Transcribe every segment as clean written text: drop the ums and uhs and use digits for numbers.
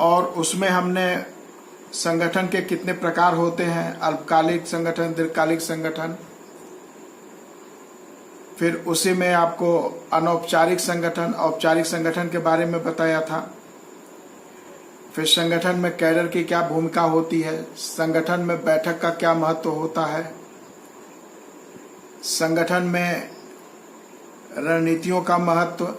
और उसमें हमने संगठन के कितने प्रकार होते हैं, अल्पकालिक संगठन, दीर्घकालिक संगठन, फिर उसी में आपको अनौपचारिक संगठन, औपचारिक संगठन के बारे में बताया था। फिर संगठन में कैडर की क्या भूमिका होती है, संगठन में बैठक का क्या महत्व होता है, संगठन में रणनीतियों का महत्व,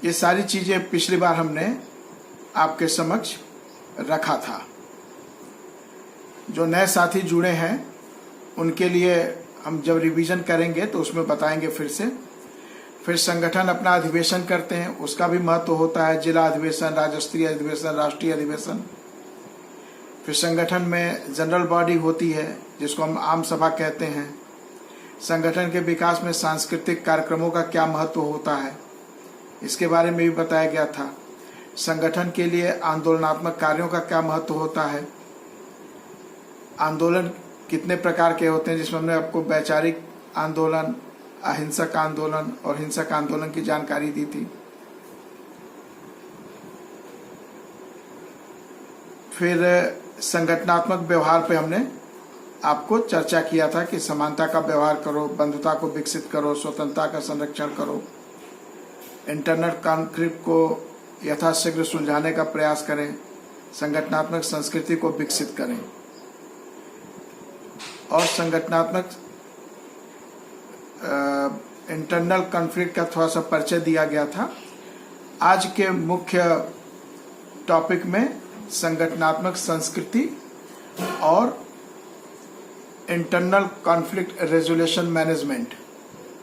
ये सारी चीजें पिछली बार हमने आपके समक्ष रखा था। जो नए साथी जुड़े हैं उनके लिए हम जब रिवीजन करेंगे तो उसमें बताएंगे फिर से। फिर संगठन अपना अधिवेशन करते हैं, उसका भी महत्व होता है, जिला अधिवेशन, राज्य स्तरीय अधिवेशन, राष्ट्रीय अधिवेशन। फिर संगठन में जनरल बॉडी होती है जिसको हम आम सभा कहते हैं। संगठन के विकास में सांस्कृतिक कार्यक्रमों का क्या महत्व होता है, इसके बारे में भी बताया गया था। संगठन के लिए आंदोलनात्मक कार्यों का क्या महत्व होता है, आंदोलन कितने प्रकार के होते हैं, जिसमें हमने आपको वैचारिक आंदोलन, अहिंसक आंदोलन और हिंसक आंदोलन की जानकारी दी थी। फिर संगठनात्मक व्यवहार पे हमने आपको चर्चा किया था कि समानता का व्यवहार करो, बंधुता को विकसित करो, स्वतंत्रता का संरक्षण करो, इंटरनल कॉन्फ्लिक्ट को यथाशीघ्र सुलझाने का प्रयास करें, संगठनात्मक संस्कृति को विकसित करें। और संगठनात्मक इंटरनल कॉन्फ्लिक्ट का थोड़ा सा परिचय दिया गया था। आज के मुख्य टॉपिक में संगठनात्मक संस्कृति और इंटरनल कॉन्फ्लिक्ट रेजोल्यूशन मैनेजमेंट,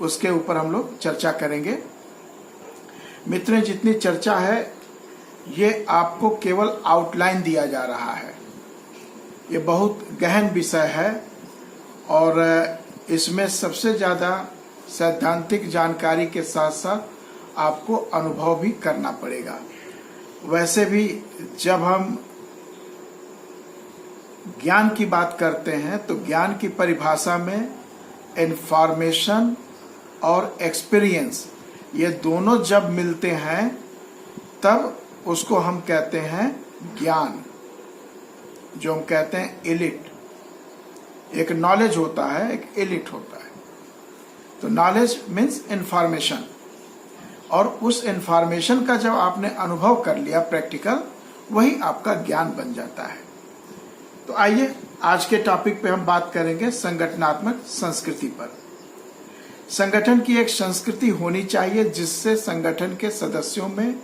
उसके ऊपर हम लोग चर्चा करेंगे। मित्रों, जितनी चर्चा है ये आपको केवल आउटलाइन दिया जा रहा है, ये बहुत गहन विषय है और इसमें सबसे ज़्यादा सैद्धांतिक जानकारी के साथ साथ आपको अनुभव भी करना पड़ेगा। वैसे भी जब हम ज्ञान की बात करते हैं तो ज्ञान की परिभाषा में इंफॉर्मेशन और एक्सपीरियंस, ये दोनों जब मिलते हैं तब उसको हम कहते हैं ज्ञान, जो हम कहते हैं एलिट। एक नॉलेज होता है, एक एलिट होता है। तो नॉलेज मीन्स इंफॉर्मेशन, और उस इंफॉर्मेशन का जब आपने अनुभव कर लिया प्रैक्टिकल, वही आपका ज्ञान बन जाता है। तो आइए आज के टॉपिक पे हम बात करेंगे संगठनात्मक संस्कृति पर। संगठन की एक संस्कृति होनी चाहिए जिससे संगठन के सदस्यों में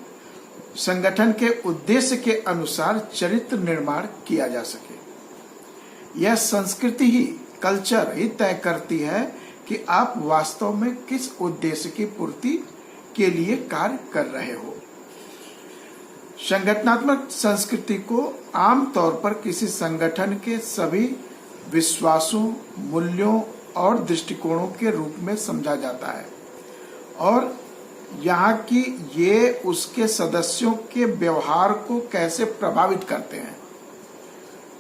संगठन के उद्देश्य के अनुसार चरित्र निर्माण किया जा सके। यह संस्कृति ही, कल्चर ही तय करती है कि आप वास्तव में किस उद्देश्य की पूर्ति के लिए कार्य कर रहे हो। संगठनात्मक संस्कृति को आमतौर पर किसी संगठन के सभी विश्वासों, मूल्यों और दृष्टिकोणों के रूप में समझा जाता है, और यहाँ की ये उसके सदस्यों के व्यवहार को कैसे प्रभावित करते हैं।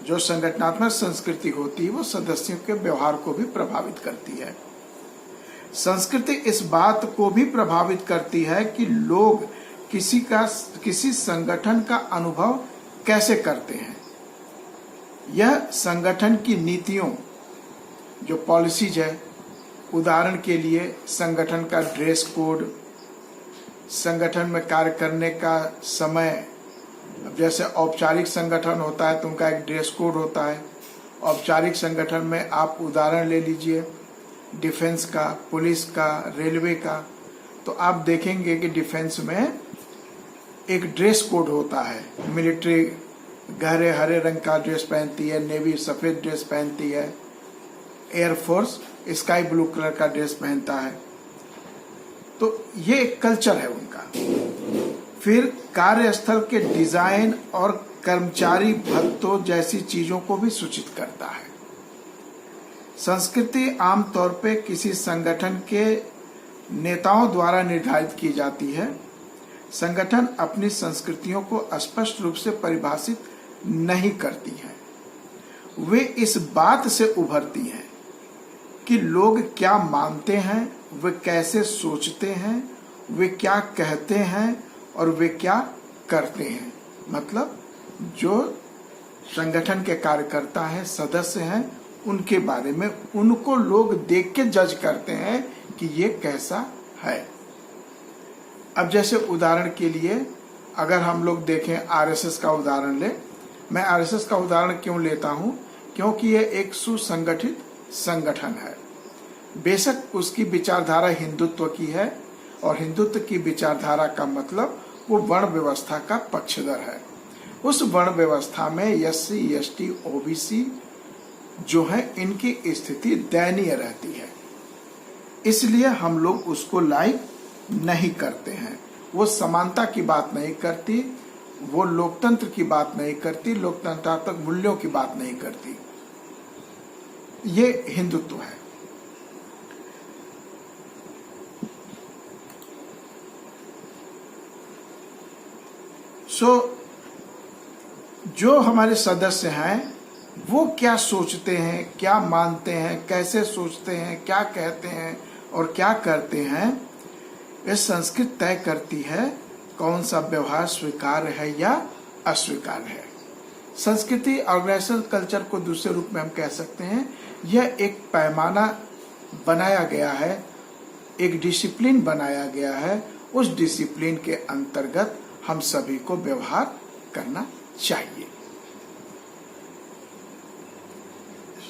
जो संगठनात्मक संस्कृति होती है वो सदस्यों के व्यवहार को भी प्रभावित करती है। संस्कृति इस बात को भी प्रभावित करती है कि लोग किसी संगठन का अनुभव कैसे करते हैं। यह संगठन की नीतियों, जो पॉलिसीज है, उदाहरण के लिए संगठन का ड्रेस कोड, संगठन में कार्य करने का समय, जैसे औपचारिक संगठन होता है तो उनका एक ड्रेस कोड होता है। औपचारिक संगठन में आप उदाहरण ले लीजिए डिफेंस का, पुलिस का, रेलवे का, तो आप देखेंगे कि डिफेंस में एक ड्रेस कोड होता है। मिलिट्री गहरे हरे रंग का ड्रेस पहनती है, नेवी सफेद ड्रेस पहनती है, एयरफोर्स स्काई ब्लू कलर का ड्रेस पहनता है। तो ये एक कल्चर है उनका। फिर कार्यस्थल के डिजाइन और कर्मचारी भत्तों जैसी चीजों को भी सूचित करता है। संस्कृति आमतौर पे किसी संगठन के नेताओं द्वारा निर्धारित की जाती है। संगठन अपनी संस्कृतियों को स्पष्ट रूप से परिभाषित नहीं करती हैं। वे इस बात से उभरती हैं कि लोग क्या मानते हैं, वे कैसे सोचते हैं, वे क्या कहते हैं और वे क्या करते हैं। मतलब जो संगठन के कार्यकर्ता हैं, सदस्य हैं, उनके बारे में उनको लोग देख के जज करते हैं कि ये कैसा है। अब जैसे उदाहरण के लिए अगर हम लोग देखें आरएसएस का उदाहरण ले, मैं आरएसएस का उदाहरण क्यों लेता हूं, क्योंकि ये एक सुसंगठित संगठन है। बेशक उसकी विचारधारा हिंदुत्व की है, और हिंदुत्व की विचारधारा का मतलब वो वर्ण व्यवस्था का पक्षधर है। उस वर्ण व्यवस्था में एससी, एसटी, ओबीसी जो है, इनकी स्थिति दयनीय रहती है, इसलिए हम लोग उसको लाइक नहीं करते हैं। वो समानता की बात नहीं करती, वो लोकतंत्र की बात नहीं करती, लोकतंत्रात्मक मूल्यों की बात नहीं करती। ये हिंदुत्व है। जो हमारे सदस्य हैं वो क्या सोचते हैं, क्या मानते हैं, कैसे सोचते हैं, क्या कहते हैं और क्या करते हैं, ये संस्कृति तय करती है कौन सा व्यवहार स्वीकार्य है या अस्वीकार्य है। संस्कृति ऑर्गेनाइजेशन कल्चर को दूसरे रूप में हम कह सकते हैं, यह एक पैमाना बनाया गया है, एक डिसिप्लिन बनाया गया है। उस डिसिप्लिन के अंतर्गत हम सभी को व्यवहार करना चाहिए।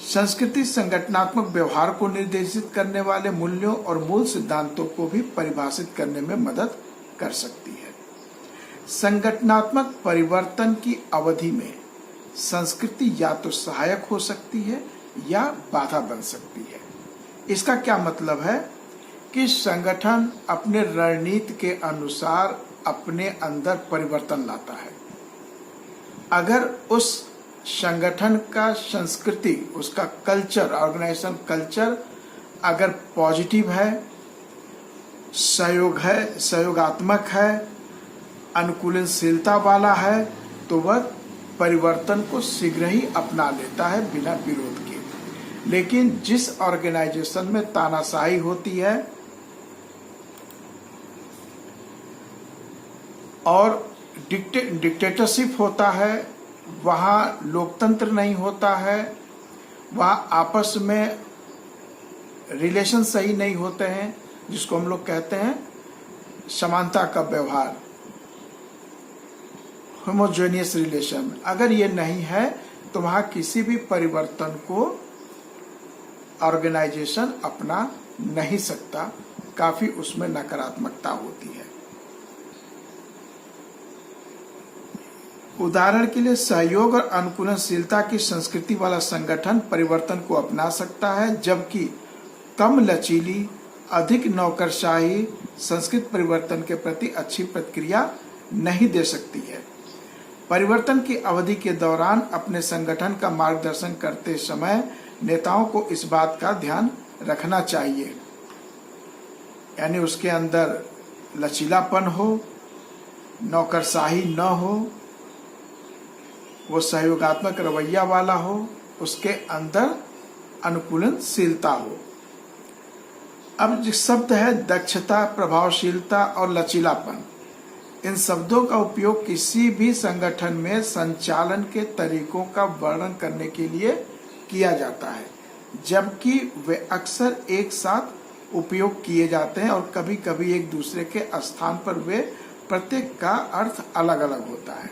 संस्कृति संगठनात्मक व्यवहार को निर्देशित करने वाले मूल्यों और मूल सिद्धांतों को भी परिभाषित करने में मदद कर सकती है। संगठनात्मक परिवर्तन की अवधि में संस्कृति या तो सहायक हो सकती है या बाधा बन सकती है। इसका क्या मतलब है कि संगठन अपने रणनीति के अनुसार अपने अंदर परिवर्तन लाता है। अगर उस संगठन का संस्कृति, उसका कल्चर, ऑर्गेनाइजेशन कल्चर अगर पॉजिटिव है, सहयोगात्मक है, अनुकूलनशीलता वाला है, तो वह परिवर्तन को शीघ्र ही अपना लेता है बिना विरोध के। लेकिन जिस ऑर्गेनाइजेशन में तानाशाही होती है और डिक्टेटरशिप होता है, वहाँ लोकतंत्र नहीं होता है, वहाँ आपस में रिलेशन सही नहीं होते हैं, जिसको हम लोग कहते हैं समानता का व्यवहार, होमोजेनियस रिलेशन, अगर ये नहीं है तो वहाँ किसी भी परिवर्तन को ऑर्गेनाइजेशन अपना नहीं सकता, काफी उसमें नकारात्मकता होती है। उदाहरण के लिए सहयोग और अनुकूलनशीलता की संस्कृति वाला संगठन परिवर्तन को अपना सकता है, जबकि कम लचीली, अधिक नौकरशाही संस्कृति परिवर्तन के प्रति अच्छी प्रतिक्रिया नहीं दे सकती है। परिवर्तन की अवधि के दौरान अपने संगठन का मार्गदर्शन करते समय नेताओं को इस बात का ध्यान रखना चाहिए, यानी उसके अंदर लचीलापन हो, नौकरशाही न हो, वो सहयोगात्मक रवैया वाला हो, उसके अंदर अनुकूलनशीलता हो। अब जो शब्द है दक्षता, प्रभावशीलता और लचीलापन, इन शब्दों का उपयोग किसी भी संगठन में संचालन के तरीकों का वर्णन करने के लिए किया जाता है, जबकि वे अक्सर एक साथ उपयोग किए जाते हैं और कभी कभी एक दूसरे के स्थान पर वे प्रत्येक का अर्थ अलग अलग होता है।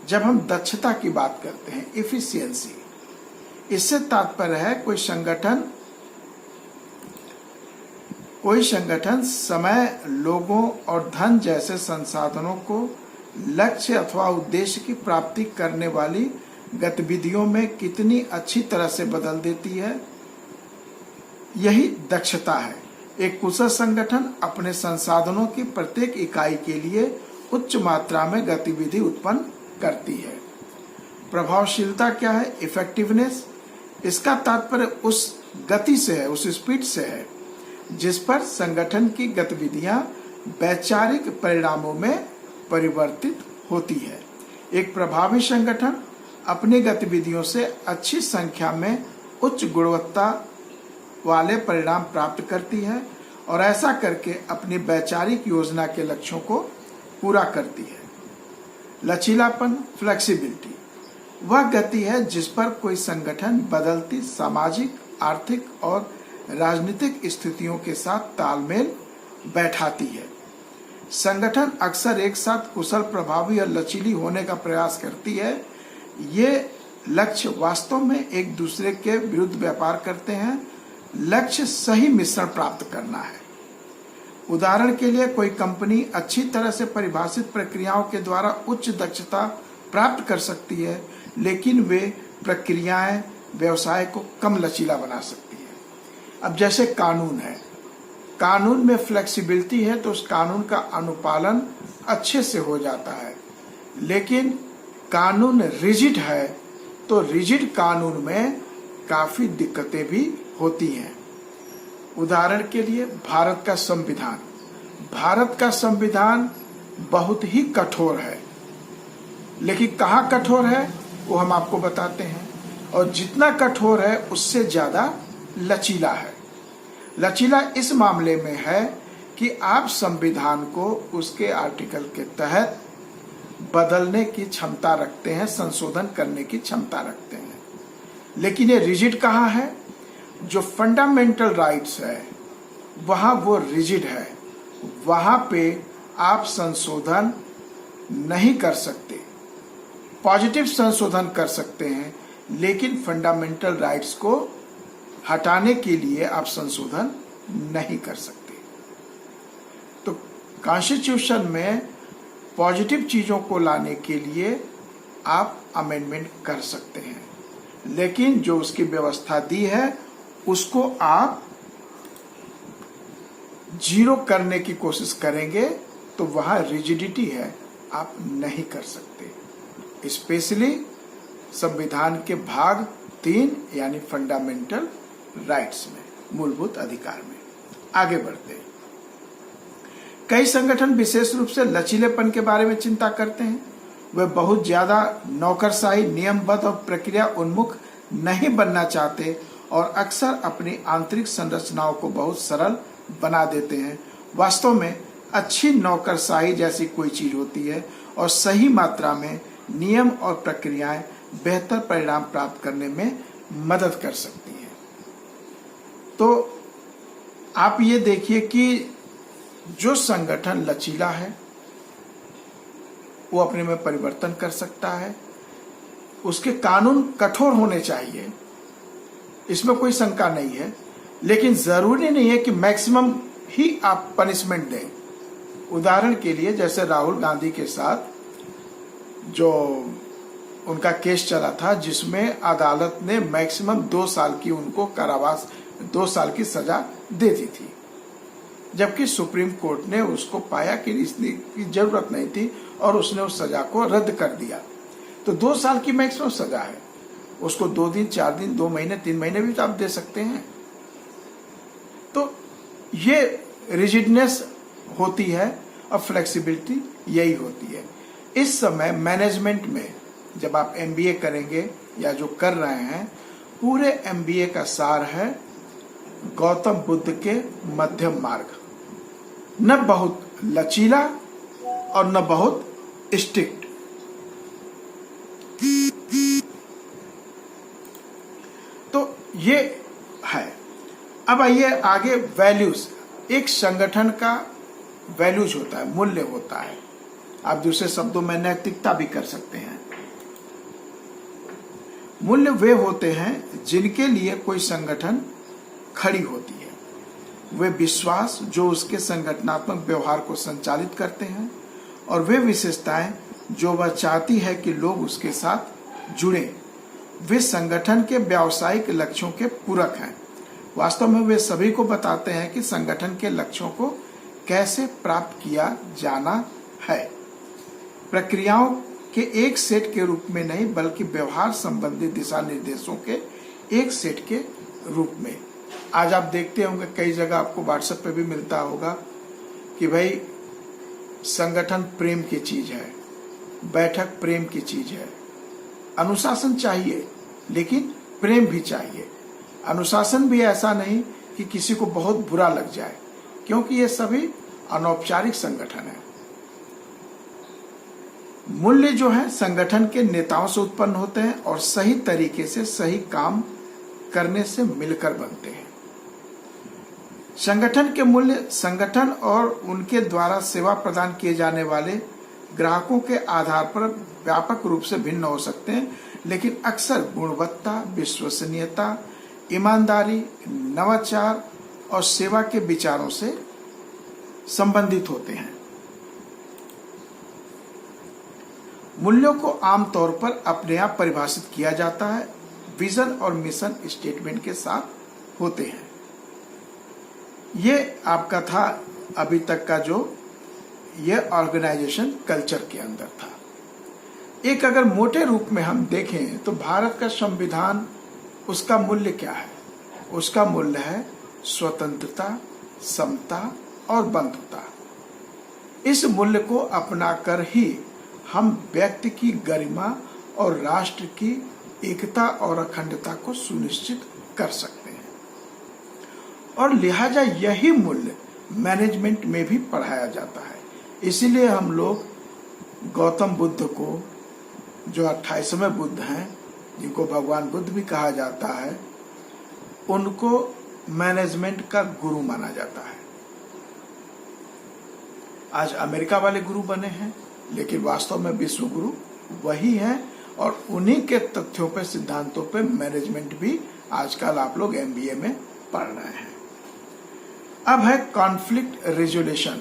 जब हम दक्षता की बात करते हैं, इफिशियंसी, इससे तात्पर्य है कोई संगठन समय, लोगों और धन जैसे संसाधनों को लक्ष्य अथवा उद्देश्य की प्राप्ति करने वाली गतिविधियों में कितनी अच्छी तरह से बदल देती है, यही दक्षता है। एक कुशल संगठन अपने संसाधनों की प्रत्येक इकाई के लिए उच्च मात्रा में गतिविधि उत्पन्न करती है। प्रभावशीलता क्या है? इफेक्टिवनेस। इसका तात्पर्य उस गति से है, उस स्पीड से है जिस पर संगठन की गतिविधियां वैचारिक परिणामों में परिवर्तित होती है। एक प्रभावी संगठन अपनी गतिविधियों से अच्छी संख्या में उच्च गुणवत्ता वाले परिणाम प्राप्त करती है और ऐसा करके अपनी वैचारिक योजना के लक्ष्यों को पूरा करती है। लचीलापन, फ्लेक्सिबिलिटी, वह गति है जिस पर कोई संगठन बदलती सामाजिक, आर्थिक और राजनीतिक स्थितियों के साथ तालमेल बैठाती है। संगठन अक्सर एक साथ कुशल, प्रभावी और लचीली होने का प्रयास करती है। ये लक्ष्य वास्तव में एक दूसरे के विरुद्ध व्यापार करते हैं। लक्ष्य सही मिश्रण प्राप्त करना है। उदाहरण के लिए कोई कंपनी अच्छी तरह से परिभाषित प्रक्रियाओं के द्वारा उच्च दक्षता प्राप्त कर सकती है, लेकिन वे प्रक्रियाएं व्यवसाय को कम लचीला बना सकती है। अब जैसे कानून है, कानून में फ्लेक्सिबिलिटी है तो उस कानून का अनुपालन अच्छे से हो जाता है, लेकिन कानून रिजिड है तो रिजिड कानून में काफी दिक्कतें भी होती हैं। उदाहरण के लिए भारत का संविधान, भारत का संविधान बहुत ही कठोर है, लेकिन कहाँ कठोर है वो हम आपको बताते हैं। और जितना कठोर है उससे ज्यादा लचीला है। लचीला इस मामले में है कि आप संविधान को उसके आर्टिकल के तहत बदलने की क्षमता रखते हैं, संशोधन करने की क्षमता रखते हैं। लेकिन ये रिजिड कहाँ है? जो फंडामेंटल राइट्स है वहां वो रिजिड है, वहां पे आप संशोधन नहीं कर सकते। पॉजिटिव संशोधन कर सकते हैं, लेकिन फंडामेंटल राइट्स को हटाने के लिए आप संशोधन नहीं कर सकते। तो कॉन्स्टिट्यूशन में पॉजिटिव चीजों को लाने के लिए आप अमेंडमेंट कर सकते हैं, लेकिन जो उसकी व्यवस्था दी है उसको आप जीरो करने की कोशिश करेंगे तो वहां रिजिडिटी है, आप नहीं कर सकते। स्पेशली संविधान के भाग 3 यानी फंडामेंटल राइट्स में, मूलभूत अधिकार में। आगे बढ़ते हैं। कई संगठन विशेष रूप से लचीलेपन के बारे में चिंता करते हैं। वे बहुत ज्यादा नौकरशाही, नियमबद्ध और प्रक्रिया उन्मुख नहीं बनना चाहते और अक्सर अपनी आंतरिक संरचनाओं को बहुत सरल बना देते हैं। वास्तव में अच्छी नौकरशाही जैसी कोई चीज होती है और सही मात्रा में नियम और प्रक्रियाएं बेहतर परिणाम प्राप्त करने में मदद कर सकती हैं। तो आप ये देखिए कि जो संगठन लचीला है वो अपने में परिवर्तन कर सकता है। उसके कानून कठोर होने चाहिए, इसमें कोई शंका नहीं है, लेकिन जरूरी नहीं है कि मैक्सिमम ही आप पनिशमेंट दें। उदाहरण के लिए जैसे राहुल गांधी के साथ जो उनका केस चला था, जिसमें अदालत ने मैक्सिमम 2 साल की उनको कारावास, 2 साल की सजा दे दी थी, जबकि सुप्रीम कोर्ट ने उसको पाया कि इसकी जरूरत नहीं थी और उसने उस सजा को रद्द कर दिया। तो 2 साल की मैक्सिमम सजा है, उसको 2 दिन, 4 दिन, 2 महीने, 3 महीने भी तो आप दे सकते हैं। तो ये रिजिडनेस होती है और फ्लेक्सिबिलिटी यही होती है। इस समय मैनेजमेंट में जब आप एमबीए करेंगे या जो कर रहे हैं, पूरे एमबीए का सार है गौतम बुद्ध के मध्यम मार्ग, न बहुत लचीला और न बहुत स्ट्रिक्ट। तो ये है। अब आइए आगे। वैल्यूज, एक संगठन का वैल्यूज होता है, मूल्य होता है। आप दूसरे शब्दों में नैतिकता भी कर सकते हैं। मूल्य वे होते हैं जिनके लिए कोई संगठन खड़ी होती है। वे विश्वास जो उसके संगठनात्मक व्यवहार को संचालित करते हैं, और वे विशेषताएं जो वह चाहती है कि लोग उसके साथ जुड़े। वे संगठन के व्यावसायिक लक्ष्यों के पूरक हैं। वास्तव में वे सभी को बताते हैं कि संगठन के लक्ष्यों को कैसे प्राप्त किया जाना है, प्रक्रियाओं के एक सेट के रूप में नहीं, बल्कि व्यवहार संबंधी दिशा निर्देशों के एक सेट के रूप में। आज आप देखते होंगे कई जगह आपको व्हाट्सएप पे भी मिलता होगा कि भाई संगठन प्रेम की चीज है, बैठक प्रेम की चीज है। अनुशासन चाहिए, लेकिन प्रेम भी चाहिए। अनुशासन भी ऐसा नहीं कि किसी को बहुत बुरा लग जाए, क्योंकि ये सभी अनौपचारिक संगठन है। मूल्य जो है संगठन के नेताओं से उत्पन्न होते हैं और सही तरीके से सही काम करने से मिलकर बनते हैं। संगठन के मूल्य संगठन और उनके द्वारा सेवा प्रदान किए जाने वाले ग्राहकों के आधार पर व्यापक रूप से भिन्न हो सकते हैं, लेकिन अक्सर गुणवत्ता, विश्वसनीयता, ईमानदारी, नवाचार और सेवा के विचारों से संबंधित होते हैं। मूल्यों को आमतौर पर अपने आप परिभाषित किया जाता है, विजन और मिशन स्टेटमेंट के साथ होते हैं। ये आपका था अभी तक का जो ये ऑर्गेनाइजेशन कल्चर के अंदर था। एक अगर मोटे रूप में हम देखें तो भारत का संविधान, उसका मूल्य क्या है? उसका मूल्य है स्वतंत्रता, समता और बंधुता। इस मूल्य को अपनाकर ही हम व्यक्ति की गरिमा और राष्ट्र की एकता और अखंडता को सुनिश्चित कर सकते हैं, और लिहाजा यही मूल्य मैनेजमेंट में भी पढ़ाया जाता है। इसीलिए हम लोग गौतम बुद्ध को, जो 28वें बुद्ध हैं, जिनको भगवान बुद्ध भी कहा जाता है, उनको मैनेजमेंट का गुरु माना जाता है। आज अमेरिका वाले गुरु बने हैं, लेकिन वास्तव में विश्व गुरु वही है, और उन्हीं के तथ्यों पे, सिद्धांतों पे मैनेजमेंट भी आजकल आप लोग MBA में पढ़ रहे हैं। अब है कॉन्फ्लिक्ट रेजोल्यूशन।